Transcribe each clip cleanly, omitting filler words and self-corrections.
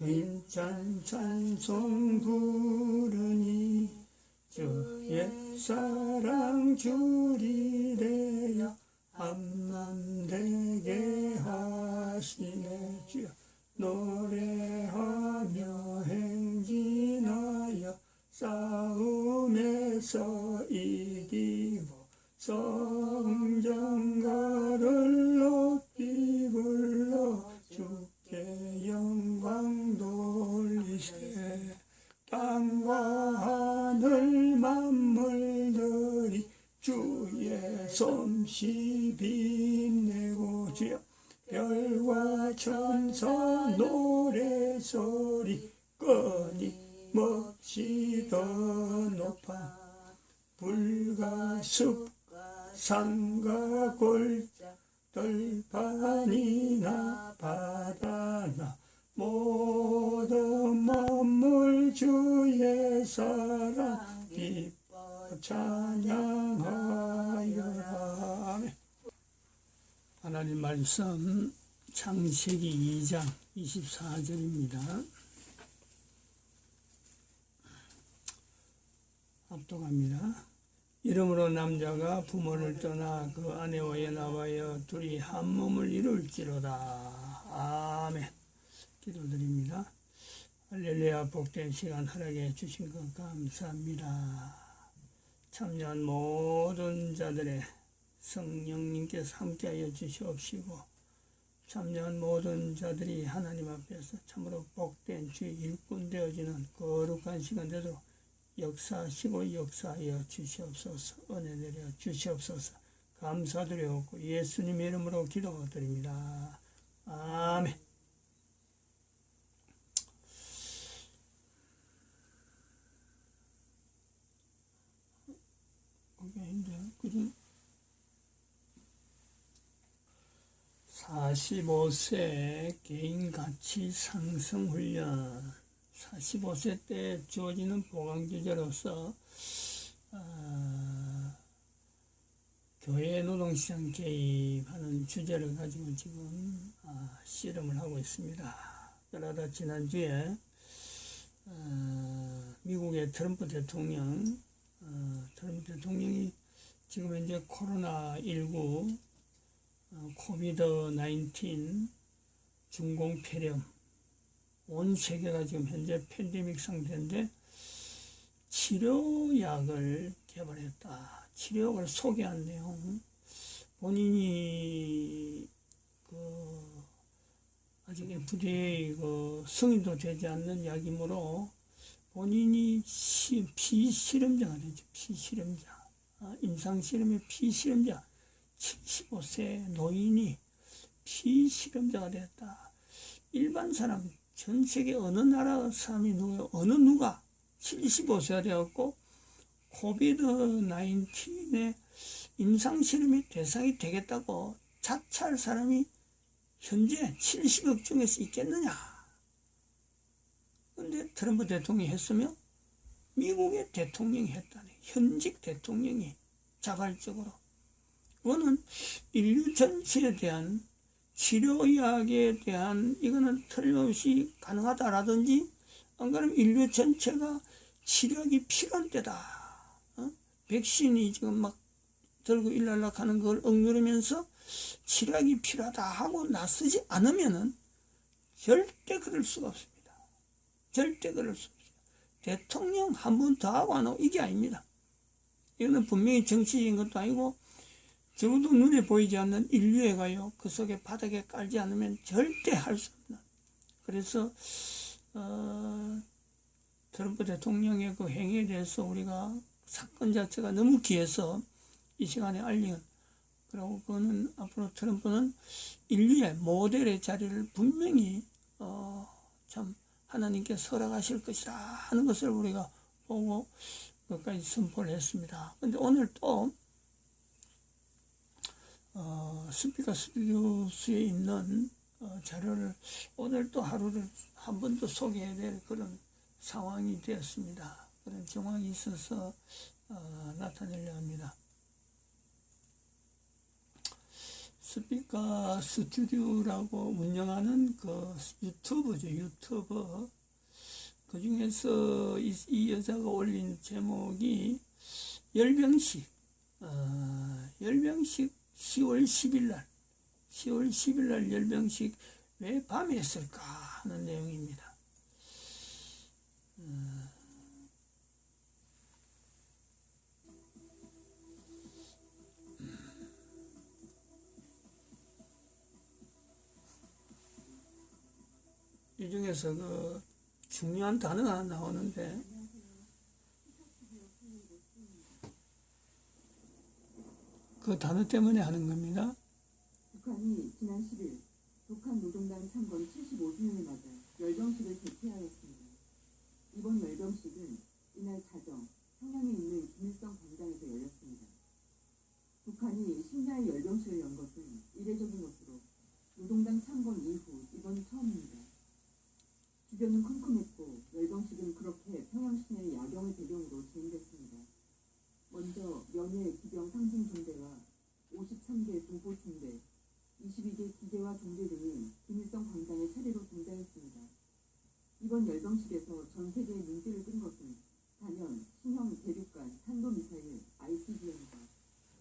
힘찬 찬송 부르니 주의 사랑 줄이래야 암남되게 하시네. 주여 노래하며 행진하여 싸움에서 이기고 성전가를 높이 불러 주께 영광 돌리세. 땅과 하늘 만물들이 주의 솜씨 빛내고 주여 별과 천사 노래소리 끊임없이 더 높아 불과 숲과 산과 골짜 들판이나 바다나 모든 만물 주의 사랑 기뻐 찬양하여라. 아멘. 하나님 말씀 창세기 2장 24절입니다. 합독합니다. 이러므로 남자가 부모를 떠나 그 아내와 연합하여 둘이 한 몸을 이룰지로다. 아멘. 기도드립니다. 할렐루야. 복된 시간 허락해 주신 것 감사합니다. 참여한 모든 자들의 성령님께서 함께하여 주시옵시고 참여한 모든 자들이 하나님 앞에서 참으로 복된 주의 일꾼 되어지는 거룩한 시간 되도록 역사하시고 역사하여 주시옵소서. 은혜 내려 주시옵소서. 감사드려오고 예수님의 이름으로 기도드립니다. 아멘. 그죠? 45세 개인가치 상승훈련. 45세 때 주어지는 보강주제로서 교회 노동시장 개입하는 주제를 가지고 지금 씨름을 하고 있습니다. 그러다 지난주에 미국의 트럼프 대통령이 지금 현재 코로나19 코비드-19 중공폐렴 온 세계가 지금 현재 팬데믹 상태인데 치료약을 개발했다. 치료약을 소개한 내용. 본인이 아직 FDA 승인도 되지 않는 약이므로 본인이 피실험자가 되죠. 피실험자. 임상실험의 피실험자. 75세 노인이 피실험자가 되었다. 일반 사람 전 세계 어느 나라 사람이 누가 75세가 되었고 코비드-19의 임상실험의 대상이 되겠다고 자처할 사람이 현재 70억 중에서 있겠느냐. 그런데 트럼프 대통령이 했으며 미국의 대통령이 했다네. 현직 대통령이 자발적으로. 그거는 인류 전체에 대한 치료약에 대한 이거는 틀림없이 가능하다라든지 안 그러면 인류 전체가 치료약이 필요한 때다. 백신이 지금 막 들고 일랄락 하는 걸 억누르면서 치료약이 필요하다 하고 나서지 않으면은 절대 그럴 수가 없습니다. 절대 그럴 수 없습니다. 대통령 한 번 더 하고 안 하고 이게 아닙니다. 이거는 분명히 정치적인 것도 아니고 적어도 눈에 보이지 않는 인류애가요, 그 속에 바닥에 깔지 않으면 절대 할 수 없는. 그래서 트럼프 대통령의 그 행위에 대해서 우리가 사건 자체가 너무 귀해서 이 시간에 알리는. 그리고 그거는 앞으로 트럼프는 인류의 모델의 자리를 분명히 참 하나님께서 허락하실 것이라 하는 것을 우리가 보고 그것까지 선포를 했습니다. 근데 오늘 또 스피커 스튜디오스에 있는 자료를 오늘 또 하루를 한 번 더 소개해야 될 그런 상황이 되었습니다. 그런 정황이 있어서 나타내려 합니다. 스피커 스튜디오라고 운영하는 그 유튜버죠, 유튜버. 그 중에서 이 여자가 올린 제목이 열병식, 열병식 10월 10일 날, 10월 10일 날 열병식 왜 밤에 했을까 하는 내용입니다. 이 중에서 그 중요한 단어가 하나 나오는데, 그 단어 때문에 하는 겁니다. 북한이 지난 10일 북한 노동당 창건 75주년을 맞아 열병식을 개최하였습니다. 이번 열병식은 이날 자정 평양에 있는 김일성 광장에서 열렸습니다. 북한이 심야에 열병식을 연 것은 이례적인 것으로 노동당 창건 이후 이번이 처음입니다. 주변은 컴컴했고 열병식은 그렇게 평양 시내의 야경을 배경으로 진행됐습니다. 먼저 명예 기병 상징 중대와 53개 도보 중대, 22개 기계화 중대 등이 김일성 광장에 차례로 등장했습니다. 이번 열병식에서 전 세계의 눈길을 끈 것은 단연 신형 대륙간 탄도미사일 ICBM과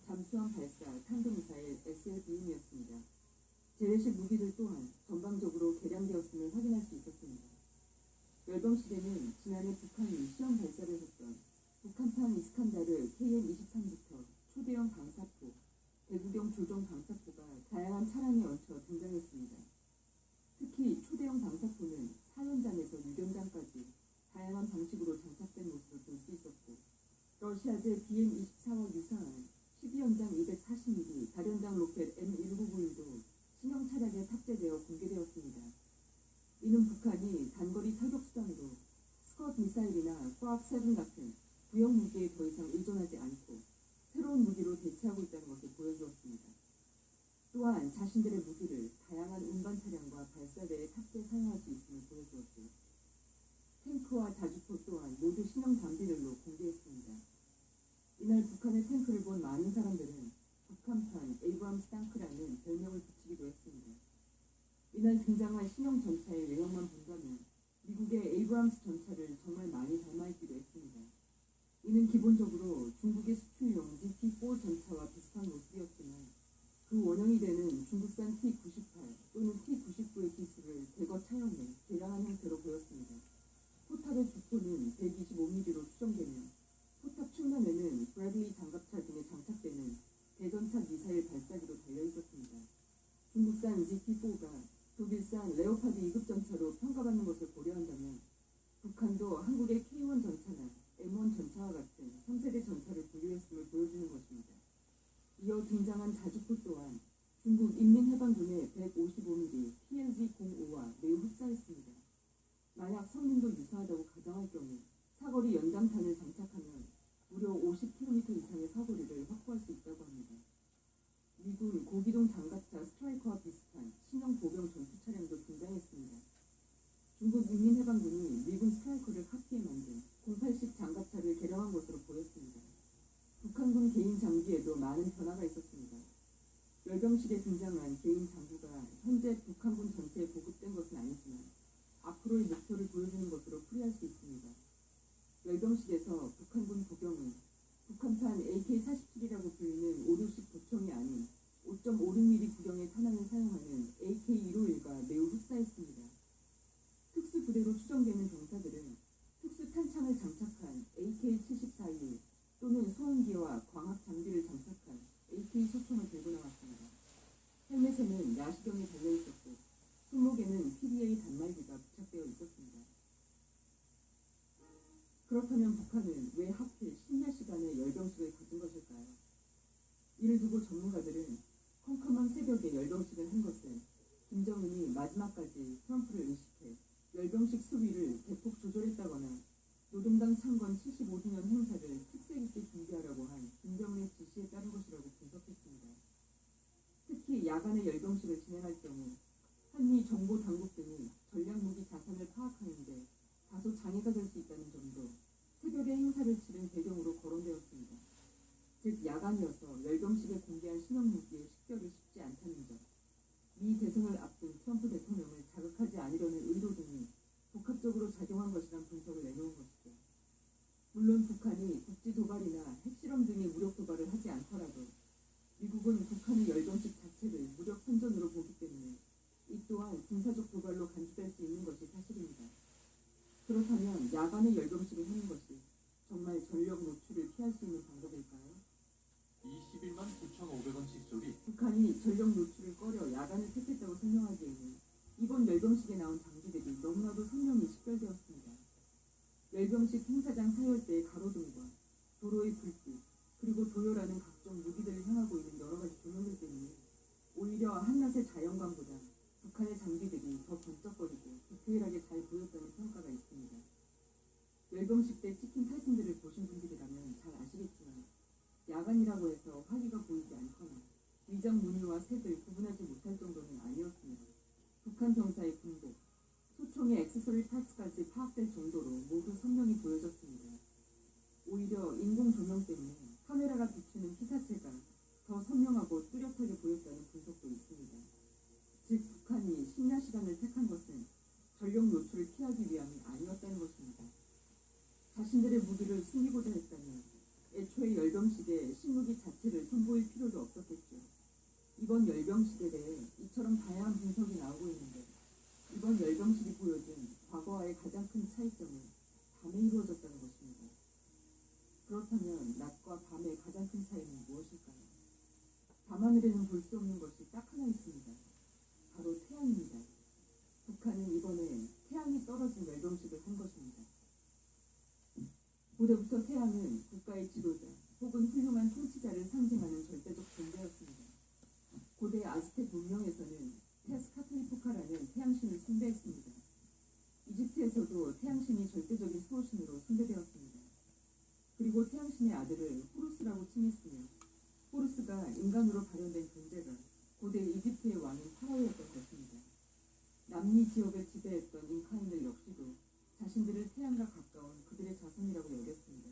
잠수함 발사 탄도미사일 SLBM이었습니다. 재래식 무기들 또한 전방적으로 개량되었음을 확인할 수 있었습니다. 열병식에는 지난해 북한이 시험 발사를 했던 북한판 이스칸다르 KN-23부터 초대형 방사포, 대구경 조종 방사포가 다양한 차량에 얹혀 등장했습니다. 특히 초대형 방사포는 4연장에서 6연장까지 다양한 방식으로 장착된 모습을 볼 수 있었고, 러시아제 BM-24와 유사한 12연장 240mm 다련장 로켓 M1991도 신형 차량에 탑재되어 공개되었습니다. 이는 북한이 단거리 타격 수단으로 스컷 미사일이나 꽉7 같은 구형 무기에 더 이상 의존하지 않고 새로운 무기로 대체하고 있다는 것을 보여주었습니다. 또한 자신들의 무기를 다양한 운반 차량과 발사대에 탑재 사용할 수 있음을 보여주었고, 탱크와 자주포 또한 모두 신형 장비들로 공개했습니다. 이날 북한의 탱크를 본 많은 사람들은 북한판 에이브람스 탱크라는 별명을 붙이기도 했습니다. 이날 등장한 신형 전차의 외형만 본다면 미국의 에이브람스 전차를 정말 많이 닮아있기도 했습니다. 이는 기본적으로 중국의 수출용 GT4 전차와 비슷한 모습이었지만 그 원형이 되는 중국산 T-98 또는 T-99의 기술을 대거 차용해 개량한 형태로 보였습니다. 포탑의 주포는 125mm로 추정되며 포탑 측면에는 브래들리 장갑차 등에 장착되는 대전차 미사일 발사기도 달려있었습니다. 중국산 GT4가 독일산 레오파드 2급 전차로 평가받는 것을 고려한다면 북한도 한국의 K1 전차나 M1 전차와 같은 3세대 전차를 보유했음을 보여주는 것입니다. 이어 등장한 자주포 또한 중국 인민해방군의 155mm PLG-05와 매우 흡사했습니다. 만약 성능도 유사하다고 가정할 경우 사거리 연장탄을 장착하면 무려 50km 이상의 사거리를 확보할 수 있다고 합니다. 미군 고기동 장갑차 스트라이커와 비슷한 신형 보병 전투 차량도 등장했습니다. 중국 인민해방군이 미군 스트라이커를 카피해 만든 08식 장갑차를 개량한 것으로 보였습니다. 북한군 개인 장비에도 많은 변화가 있었습니다. 열병식에 등장한 개인 장구가 현재 북한군 전체에 보급된 것은 아니지만 앞으로의 목표를 보여주는 것으로 풀이할 수 있습니다. 열병식에서 북한군 보병은 북한판 AK-47이라고 불리는 5류식 보총이 아닌 5.56mm 구경의 탄환을 사용하는 AK-151과 매우 흡사했습니다. 특수부대로 추정되는 병사들은 특수탄창을 장착한 AK-74E 또는 소음기와 광학 장비를 장착한 AK 소총을 들고 나왔습니다. 헬멧에는 야시경이 달려있었고 손목에는 PDA 단말기가 부착되어 있었습니다. 그렇다면 북한은 왜 하필 심야 시간에 열병식을 가진 것일까요? 이를 두고 전문가들은 컴컴한 새벽에 열병식을 한 것은 김정은이 마지막까지 트럼프를 의식해 열병식 수위를 대폭 조절했다거나 노동당 창건 75주년 행사를 특색 있게 준비하라고 한 김정은의 지시에 따른 것이라고 분석했습니다. 특히 야간에 열병식을 진행할 경우 한미 정보 당국 등이 전략무기 자산을 파악하는 데 다소 장애가 될 수 있다는 점도 새벽에 행사를 치른 배경으로 거론되었습니다. 즉 야간이어서 열병식에 공개한 신형 무기의 식별이 쉽지 않다는 점. 군사적 도발로 간주될 수 있는 것이 사실입니다. 그렇다면 야간에 열병식을 하는 것이 정말 전력 노출을 피할 수 있는 방법일까요? 21만 9,500원씩 소리. 북한이 전력 노출을 꺼려 야간을 택했다고 설명하기에는 이번 열병식에 나온 장비들이 너무나도 선명히 식별되었습니다. 열병식 행사장 사열대의 가로등과 도로의 불빛, 그리고 도열하는 각종 무기들을 향하고 있는 여러 가지 조명들 때문에 오히려 한낮의 자연광보다 북한의 장비들이 더 번쩍거리고 디테일하게 잘 보였다는 평가가 있습니다. 열병식 때 찍힌 사진들을 보신 분들이라면 잘 아시겠지만 야간이라고 해서 화기가 보이지 않거나 위장 무늬와 색을 구분하지 못할 정도는 아니었습니다. 북한 병사의 군복, 소총의 액세서리 파츠까지 파악될 정도로 모두 선명히 보여졌습니다. 오히려 인공 조명 때문에 카메라가 비추는 피사체가 더 선명하고 뚜렷하게 보였다는 분석도 있습니다. 즉 북한이 심야 시간을 택한 것은 전력 노출을 피하기 위함이 아니었다는 것입니다. 자신들의 무기를 숨기고자 했다면 애초에 열병식에 신무기 자체를 선보일 필요도 없었겠죠. 이번 열병식에 대해 이처럼 다양한 분석이 나오고 있는데 이번 열병식이 보여준 과거와의 가장 큰 차이점은 밤에 이루어졌다는 것입니다. 그렇다면 낮과 밤의 가장 큰 차이는 무엇일까요? 밤하늘에는 볼 수 없는 것이 딱 하나 있습니다. 바로 태양입니다. 북한은 이번에 태양이 떨어진 열병식을 한 것입니다. 고대부터 태양은 국가의 지도자 혹은 훌륭한 통치자를 상징하는 절대적 존재였습니다. 고대 아즈텍 문명에서는 테스카틀리포카라는 태양신을 숭배했습니다. 이집트에서도 태양신이 절대적인 수호신으로 숭배되었습니다. 그리고 태양신의 아들을 호루스라고 칭했으며 호루스가 인간으로 발현된 존재가 고대 이집트의 왕인 파라오였던 것입니다. 남미 지역을 지배했던 잉카인들 역시도 자신들을 태양과 가까운 그들의 자손이라고 여겼습니다.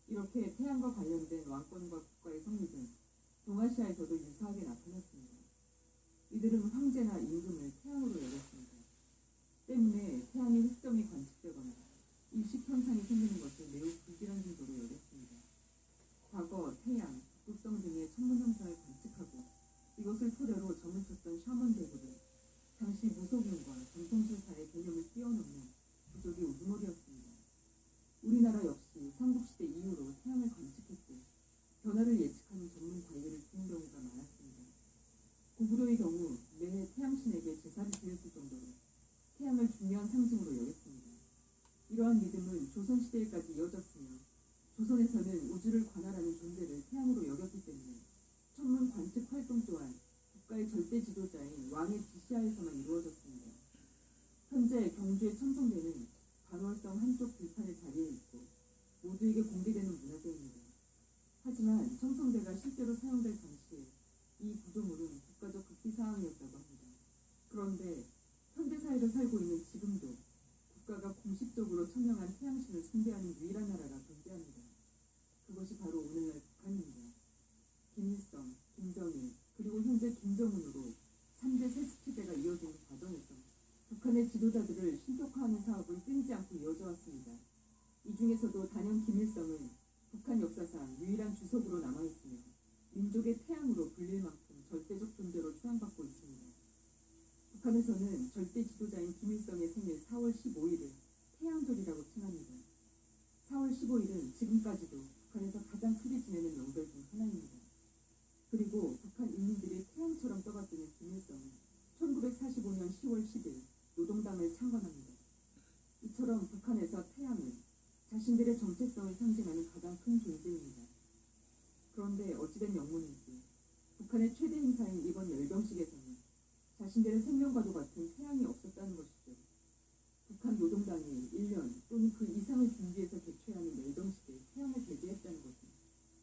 이렇게 태양과 관련된 왕권과 국가의 성립은 동아시아에서도 유사하게 나타났습니다. 이들은 황제나 임금을 태양으로 여겼습니다. 때문에 태양의 흑점이 관측되거나 일식현상이 생기는 것을 매우 불길한 정도로 여겼습니다. 과거 태양, 북극성 등의 천문 현상을 관측하고 이것을 토대로 점을 쳤던 샤먼 계급은 당시 무속인과 전통술사의 개념을 뛰어넘는 부족의 우두머리였습니다. 우리나라 역시 삼국시대 이후로 태양을 관측했고 변화를 예측하는 전문 관리를 두는 경우가 많았습니다. 고구려의 경우 매해 태양신에게 제사를 드렸을 정도로 태양을 중요한 상징으로 여겼습니다. 이러한 믿음은 조선시대에까지 이어졌으며 조선에서는 우주를 관할하는 존재를 태양으로 여겼기 때문에 천문 관측 활동 또한 국가의 절대 지도자인 왕의 지시하에서만 이루어졌습니다. 현재 경주의 첨성대는 반월성 한쪽 들판에 자리해 있고 모두에게 공개되는 문화재입니다. 하지만 첨성대가 실제로 사용될 당시에 이 구조물은 국가적 극비사항이었다고 합니다. 그런데 현대사회를 살고 있는 지금도 국가가 공식적으로 천명한 태양신을 숭배하는 유일한 나라가 존재합니다. 그것이 바로 오늘날 북한입니다. 김일성, 김정일, 그리고 현재 김정은으로 3대 세습시대가 이어지는 과정에서 북한의 지도자들을 신격화하는 사업은 끊이지 않고 이어져 왔습니다. 이 중에서도 단연 김일성은 북한 역사상 유일한 주석으로 남아있으며 민족의 태양으로 불릴 만큼 절대적 존재로 추앙받고 있습니다. 북한에서는 절대 지도자인 김일성의 생일 4월 15일을 태양절이라고 칭합니다. 4월 15일은 지금까지도 북한에서 가장 크게 지내는 명절 중 하나입니다. 그리고 북한 인민들이 태양처럼 떠받드는 김일성은 1945년 10월 10일 노동당을 창건합니다. 이처럼 북한에서 태양은 자신들의 정체성을 상징하는 가장 큰 존재입니다. 그런데 어찌된 영문인지 북한의 최대 행사인 이번 열병식에서는 자신들의 생명과도 같은 태양이 없었다는 것이죠. 북한 노동당이 1년 또는 그 이상을 준비해서 개최하는 열병식에 태양을 배제했다는 것은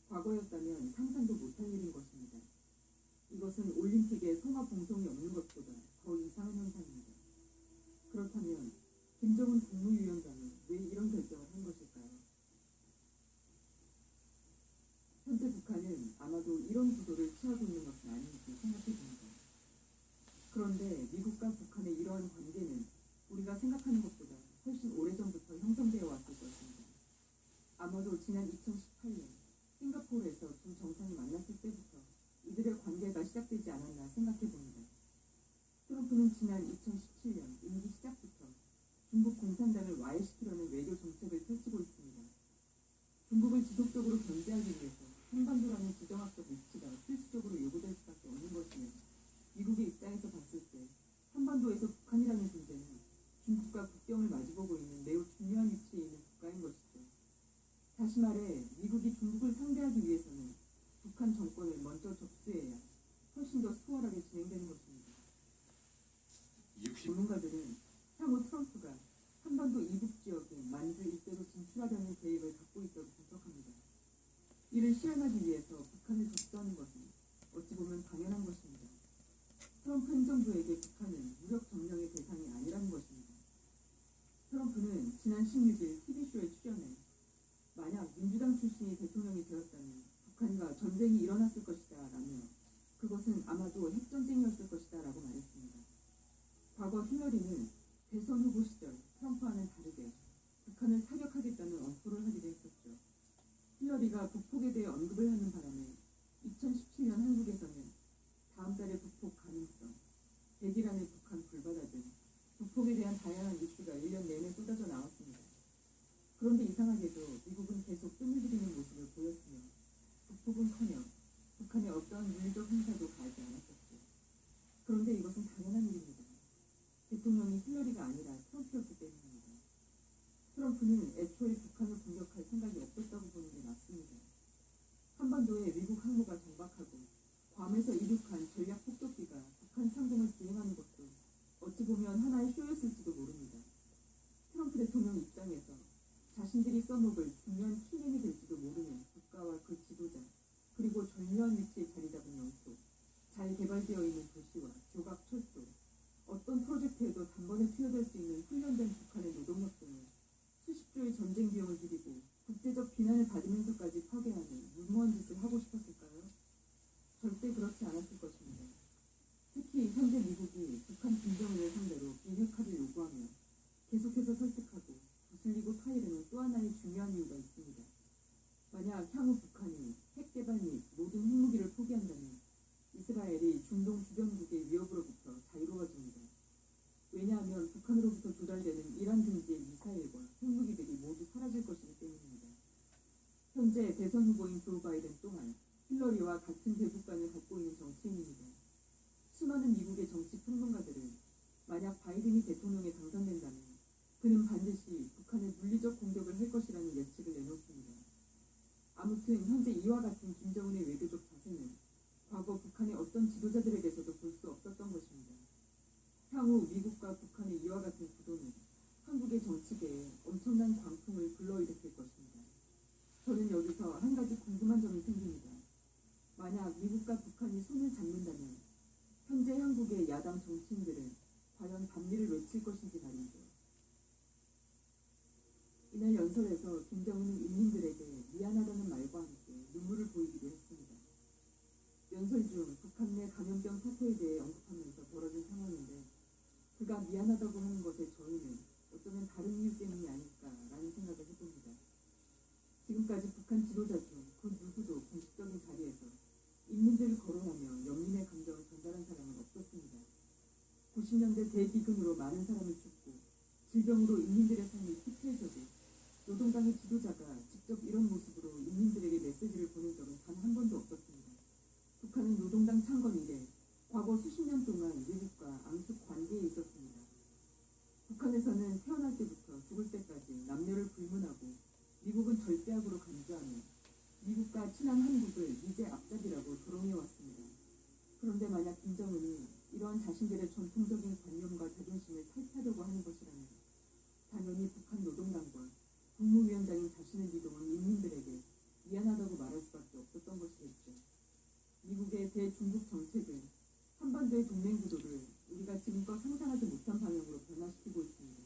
과거였다면 상상도 못할 일인 것입니다. 이것은 올림픽에 성화 봉송이 없는 것보다 더 이상한 현상입니다. 그렇다면 김정은 국무위원장은 왜 이런 결정을 한 것일까요? 현재 북한은 아마도 이런 구도를 취하고 있는 것은 아닌지 생각해봅니다. 그런데 미국과 북한의 이러한 관계는 우리가 생각하는 것보다 훨씬 오래전부터 형성되어 왔을 것입니다. 아마도 지난 2018년 싱가포르에서 두 정상이 만났을 때부터 이들의 관계가 시작되지 않았나 생각해봅니다. 트럼프 트럼프는 지난 2017년 임기 시작부터 중국 공산당을 와해시키려는 외교 정책을 펼치고 있습니다. 중국을 지속적으로 견제하기 위해서 한반도라는 지정학적 위치가 필수적으로 요구될 수밖에 없는 것이며, 미국의 입장에서 봤을 때 한반도에서 북한이라는 존재는 중국과 국경을 마주보고 있는 매우 중요한 위치에 있는 국가인 것이죠. 다시 말해 미국이 중국을 상대하기 위해서는 북한 정권을 먼저 접수해야 훨씬 더 수월하게 진행되는 것입니다. 60. 전문가들은 향후 트럼프가 한반도 이북 지역인 만주 일대로 진출하려는 계획을 갖고 있다고 분석합니다. 이를 실현하기 위해서 북한을 접수하는 것은 어찌 보면 당연한 것입니다. 트럼프 행정부에게 북한은 무력 점령의 대상이 아니라는 것입니다. 트럼프는 지난 16일 TV쇼에 출연해 만약 민주당 출신이 대통령이 되었다면 북한과 전쟁이 일어났을 것이다 라며, 그것은 아마도 핵전쟁이었을 것이다 라고 말했습니다. 과거 힐러리는 대선 후보 시절 트럼프와는 다르게 북한을 타격하겠다는 엄포를 하기도 했었죠. 힐러리가 북폭에 대해 언급을 하는 바람에 2017년 한국에서는 다음 달의 북폭 가능성, 100일 북한 불바다 등 북폭에 대한 다양한 이슈가 1년 내내 쏟아져 나왔습니다. 그런데 이상하게도 미국은 계속 뜸을 들이는 모습을 보였으며, 북폭은커녕 북한의 어떠한 물리적 행사도 가하지 않았었죠. 그런데 이것은 당연한 일입니다. 대통령이 힐러리가 아니라 트럼프였기 때문입니다. 트럼프는 애초에 북한을 공격할 생각이 없었다고 보는 게 맞습니다. 한반도에 미국 항모가 정박하고 괌에서 이륙한 전략 폭격기가 북한 상공을 비행하는 것도 어찌 보면 하나의 쇼였을지도 모릅니다. 트럼프 대통령 입장에서 자신들이 써먹을 중요한 키맨이 될지도 모르는 국가와 그 지도자, 그리고 절묘한 위치에 자리 잡은 영토, 잘 개발되어 있는 도시와 교각 철도, 어떤 프로젝트에도 단번에 투여될 수 있는 훈련된 북한의 노동력 등을 수십조의 전쟁 비용을 들이고 국제적 비난을 받으면서까지 파괴하는 무모한 짓을 하고 싶었을까요? 절대 그렇지 않았을 것입니다. 특히 현재 미국이 북한 김정은을 상대로 비핵화를 요구하며 계속해서 설득하고 부슬리고 타이르는 또 하나의 중요한 이유가 있습니다. 만약 향후 북한이 핵 개발 및 모든 핵무기를 포기한다면 이스라엘이 중동 주변국의 위협으로부터 자유로워집니다. 왜냐하면 북한으로부터 조달되는 이란 등지의 미사일과 핵무기들이 모두 사라질 것이기 때문입니다. 현재 대선 후보인 조 바이든 또한 힐러리와 같은 대국관을 갖고 있는 정치인입니다. 수많은 미국의 정치 평론가들은 만약 바이든이 대통령에 당선된다면 그는 반드시 북한의 물리적 공격을 할 것이라는 예측을 내놓습니다. 아무튼 현재 이와 같은 김정은의 외교적 자세는 과거 북한의 어떤 지도자들에게서도 볼 수 없었던 것입니다. 향후 미국과 북한의 이와 같은 구도는 한국의 정치계에 엄청난 광풍을 불러일으킬 것입니다. 저는 여기서 한 가지 궁금한 점이 생깁니다. 만약 미국과 북한이 손을 잡는다면 현재 한국의 야당 정치인들은 과연 반미를 외칠 것인지 말이죠. 이날 연설에서 김정은은 인민들에게 미안하다는 말과 함께 눈물을 보이기도 했습니다. 연설 중 북한 내 감염병 사태에 대해 언급하면서 벌어진 상황인데, 그가 미안하다고 하는 것의 전유는 어쩌면 다른 이유 때문이 아닐까라는 생각을 해봅니다. 지금까지 북한 지도자 중 그 누구도 공식적인 자리에서 인민들을 거론하며 연민의 감정을 전달한 사람은 없었습니다. 90년대 대기근으로 많은 사람이 죽고 질병으로 인민들의 삶이 피폐해져도 노동당의 지도자가 직접 이런 모습으로 인민들에게 메시지를 보낸 적은 단 한 번도 없었습니다. 북한은 노동당 창건 이래 과거 수십 년 동안 미국과 암숙 관계에 있었습니다. 북한에서는 태어날 때부터 죽을 때까지 남녀를 불문하고 미국은 절대악으로 간주하며 미국과 친한 한국을 미제 앞잡이라고 조롱해왔습니다. 그런데 만약 김정은이 이러한 자신들의 전통적인 관념과 자존심을 탈피하려고 하는 것이라면 당연히 북한 노동당과 국무위원장인 자신을 믿어온 인민들에게 미안하다고 말할 수밖에 없었던 것이겠죠. 미국의 대중국 정책은 한반도의 동맹 구도를 우리가 지금껏 상상하지 못한 방향으로 변화시키고 있습니다.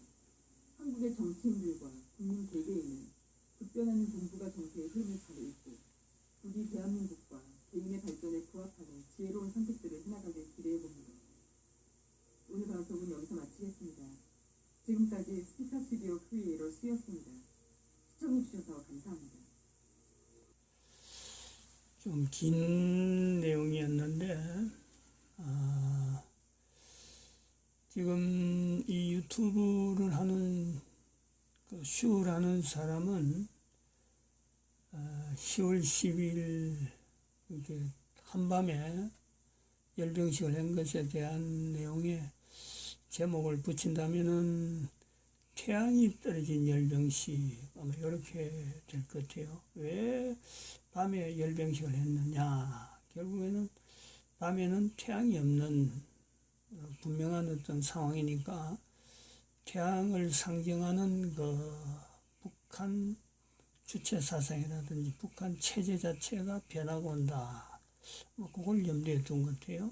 한국의 정치인들과 국민 개개인은 급변하는 동북아 정세의 흐름을 잘 읽고 부디 대한민국과 개인의 발전에 부합하는 지혜로운 선택들을 해나가길 기대해봅니다. 오늘 방송은 여기서 마치겠습니다. 지금까지 스피커 스튜디오 크리에이터 수였습니다. 시청해주셔서 감사합니다. 좀 긴 내용이었는데 지금 이 유튜브를 하는 그 슈라는 사람은 10월 10일 이렇게 한밤에 열병식을 한 것에 대한 내용에 제목을 붙인다면은 태양이 떨어진 열병식 아마 이렇게 될 것 같아요. 왜 밤에 열병식을 했느냐? 결국에는 밤에는 태양이 없는 분명한 어떤 상황이니까 태양을 상징하는 그 북한 주체 사상이라든지 북한 체제 자체가 변하고 온다. 뭐 그걸 염두에 둔 것 같아요.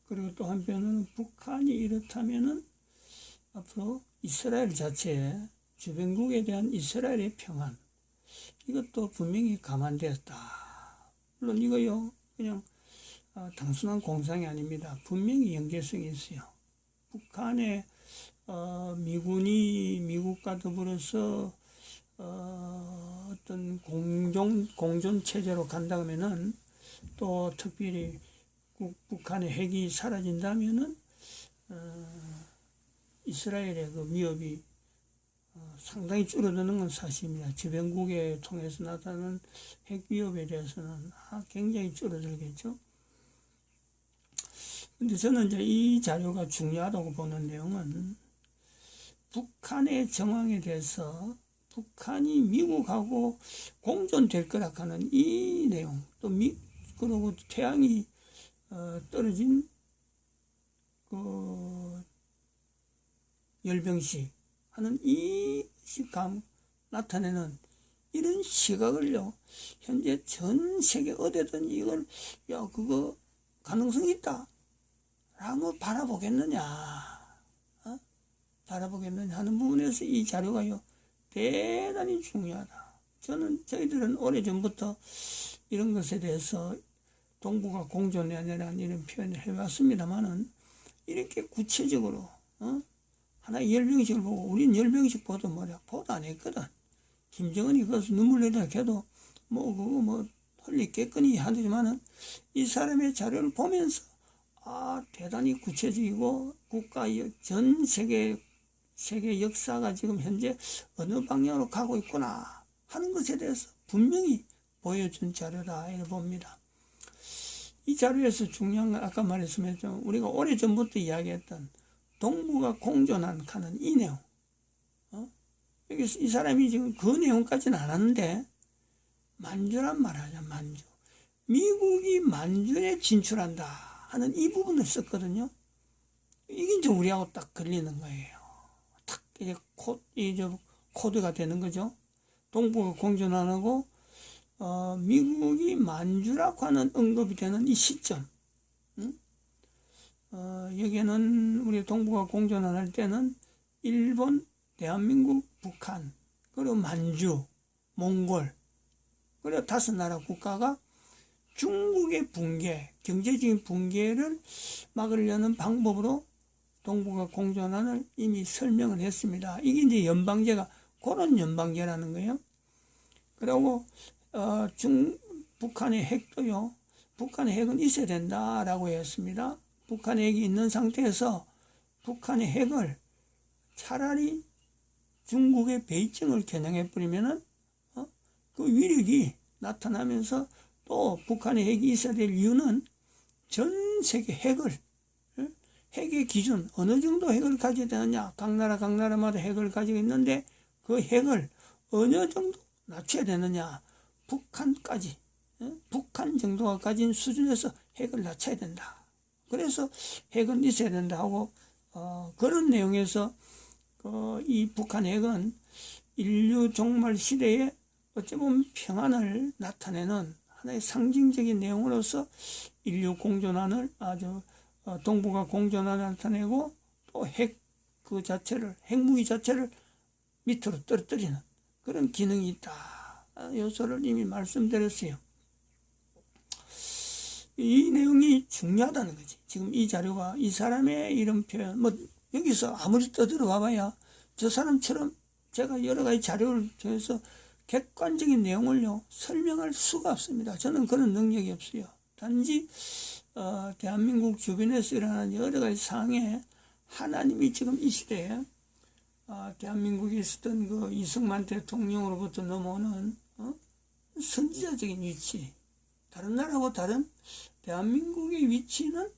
그리고 또 한편으로는 북한이 이렇다면은 앞으로 이스라엘 자체의 주변국에 대한 이스라엘의 평안 이것도 분명히 감안되었다. 물론 이거요 그냥 단순한 공상이 아닙니다. 분명히 연계성이 있어요. 북한의 미군이 미국과 더불어서 어떤 공존 체제로 간다 하면은 또 특별히 북한의 핵이 사라진다면은 이스라엘의 그 위협이 상당히 줄어드는 건 사실입니다. 주변국에 통해서 나타나는 핵 위협에 대해서는 굉장히 줄어들겠죠. 근데 저는 이제 이 자료가 중요하다고 보는 내용은 북한의 정황에 대해서 북한이 미국하고 공존될 거라 하는 이 내용, 또 그리고 태양이 떨어진 그 열병식 하는 이 시감 나타내는 이런 시각을요, 현재 전 세계 어디든 이걸, 야, 그거 가능성이 있다. 라고 바라보겠느냐, 바라보겠느냐 하는 부분에서 이 자료가요, 대단히 중요하다. 저희들은 오래전부터 이런 것에 대해서 동북아 공존의 아니라는 이런 표현을 해왔습니다만은, 이렇게 구체적으로, 하나의 열병식을 보고, 우린 열병식 보도 보도 안 했거든. 김정은이 거기서 눈물 내리다 해도, 헐리 깨끗이 하지만은, 이 사람의 자료를 보면서, 대단히 구체적이고, 전 세계 역사가 지금 현재 어느 방향으로 가고 있구나 하는 것에 대해서 분명히 보여준 자료다, 이렇게 봅니다. 이 자료에서 중요한 건 아까 말했으면 우리가 오래전부터 이야기했던 동북아 공존한 하는 이 내용. 여기서 이 사람이 지금 그 내용까지는 안 하는데, 만주란 말하자, 만주. 미국이 만주에 진출한다 하는 이 부분을 썼거든요. 이게 이제 우리하고 딱 걸리는 거예요. 딱 이제 코드가 되는 거죠. 동북아 공존 안 하고, 미국이 만주라고 하는 언급이 되는 이 시점. 여기에는 우리 동북아 공존 안 할 때는 일본, 대한민국, 북한, 그리고 만주, 몽골, 그리고 5나라 국가가 중국의 붕괴, 경제적인 붕괴를 막으려는 방법으로 동북아 공존안을 이미 설명을 했습니다. 이게 이제 연방제가 그런 연방제라는 거예요. 그리고 북한의 핵도요, 북한의 핵은 있어야 된다라고 했습니다. 북한의 핵이 있는 상태에서 북한의 핵을 차라리 중국의 베이징을 겨냥해버리면은 그 위력이 나타나면서, 또 북한의 핵이 있어야 될 이유는 전 세계 핵의 기준, 어느 정도 핵을 가져야 되느냐, 각 나라마다 핵을 가지고 있는데 그 핵을 어느 정도 낮춰야 되느냐, 북한까지, 북한 정도가 가진 수준에서 핵을 낮춰야 된다. 그래서 핵은 있어야 된다 하고, 그런 내용에서 이 북한 핵은 인류 종말 시대에 어찌 보면 평안을 나타내는 하나의 상징적인 내용으로서 인류 공존안을 동북아 공존안을 나타내고, 또 핵무기 자체를 밑으로 떨어뜨리는 그런 기능이 있다. 요소를 이미 말씀드렸어요. 이 내용이 중요하다는 거지. 지금 이 자료가 이 사람의 이런 표현, 여기서 아무리 떠들어 봐봐야 저 사람처럼 제가 여러 가지 자료를 통해서 객관적인 내용을요 설명할 수가 없습니다. 저는 그런 능력이 없어요. 단지 대한민국 주변에서 일어나는 여러 가지 상황에 하나님이 지금 이 시대에 대한민국에 있었던 그 이승만 대통령으로부터 넘어오는 선지자적인 위치, 다른 나라하고 다른 대한민국의 위치는,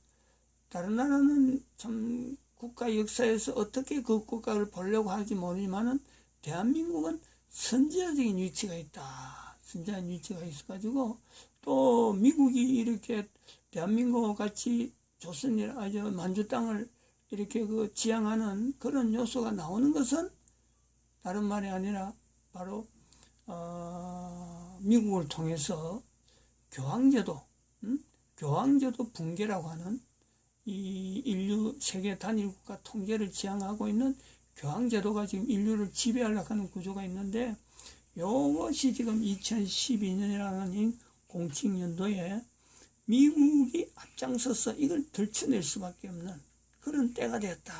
다른 나라는 참 국가 역사에서 어떻게 그 국가를 보려고 하는지 모르지만은 대한민국은 선지자적인 위치가 있다. 선지자적인 위치가 있어가지고, 또 미국이 이렇게 대한민국과 같이 조선이라 아주 만주 땅을 이렇게 그 지향하는 그런 요소가 나오는 것은 다른 말이 아니라 바로 미국을 통해서 교황제도, 교황제도 붕괴라고 하는 이 인류 세계 단일 국가 통제를 지향하고 있는 교황제도가 지금 인류를 지배하려고 하는 구조가 있는데, 이것이 지금 2012년이라는 공칙년도에 미국이 앞장서서 이걸 들춰낼 수밖에 없는 그런 때가 되었다.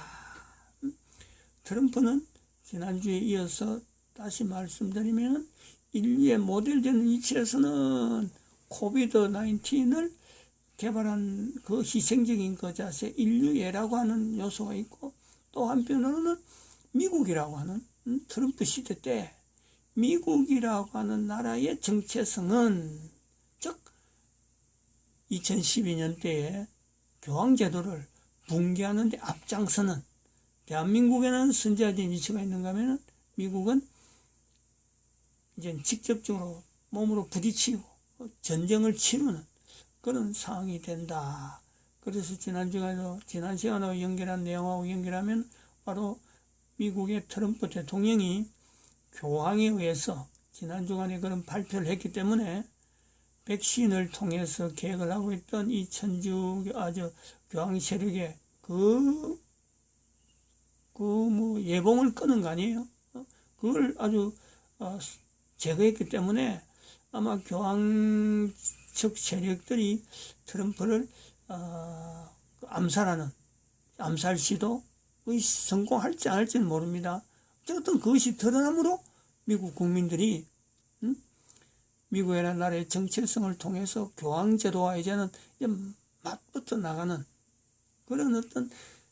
트럼프는 지난주에 이어서 다시 말씀드리면 인류의 모델되는 위치에서는 코비드-19을 개발한 그 희생적인 그 자세, 인류애라고 하는 요소가 있고, 또 한편으로는 미국이라고 하는 트럼프 시대 때 미국이라고 하는 나라의 정체성은, 즉 2012년 때에 교황제도를 붕괴하는 데 앞장서는, 대한민국에는 선지자적인 위치가 있는가 하면 미국은 이제 직접적으로 몸으로 부딪히고 전쟁을 치르는 그런 상황이 된다. 그래서 지난 시간하고 연결한 내용하고 연결하면 바로 미국의 트럼프 대통령이 교황에 의해서 지난 주간에 그런 발표를 했기 때문에 백신을 통해서 계획을 하고 있던 이 천주 교황 세력의 예봉을 끄는 거 아니에요? 그걸 아주 제거했기 때문에 아마 교황 측 세력들이 트럼프를 암살하는 암살 시도의 성공할지 안 할지는 모릅니다. 어쨌든 그것이 드러나므로 미국 국민들이 미국이라는 나라의 정체성을 통해서 교황제도와 이제는 맞붙어 나가는 그런 어떤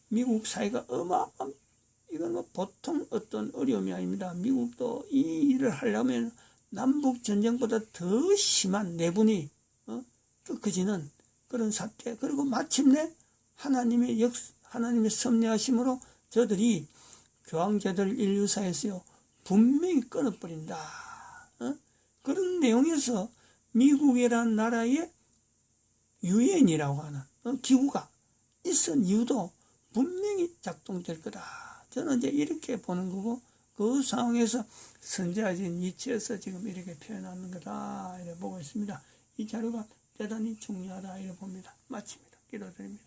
미국 사회가 어마어마한, 이건 뭐 보통 어떤 어려움이 아닙니다. 미국도 이 일을 하려면 남북 전쟁보다 더 심한 내분이 끄커지는 그런 사태, 그리고 마침내 하나님의 섭리하심으로 저들이 교황제도를 인류사에서요 분명히 끊어버린다. 그런 내용에서 미국이라는 나라의 유엔이라고 하는 기구가 있은 이유도 분명히 작동될 거다. 저는 이제 이렇게 보는 거고, 그 상황에서 선지자적인 위치에서 지금 이렇게 표현하는 거다 이렇게 보고 있습니다. 이 자료가 대단히 중요하다 이렇게 봅니다. 마칩니다. 기도드립니다.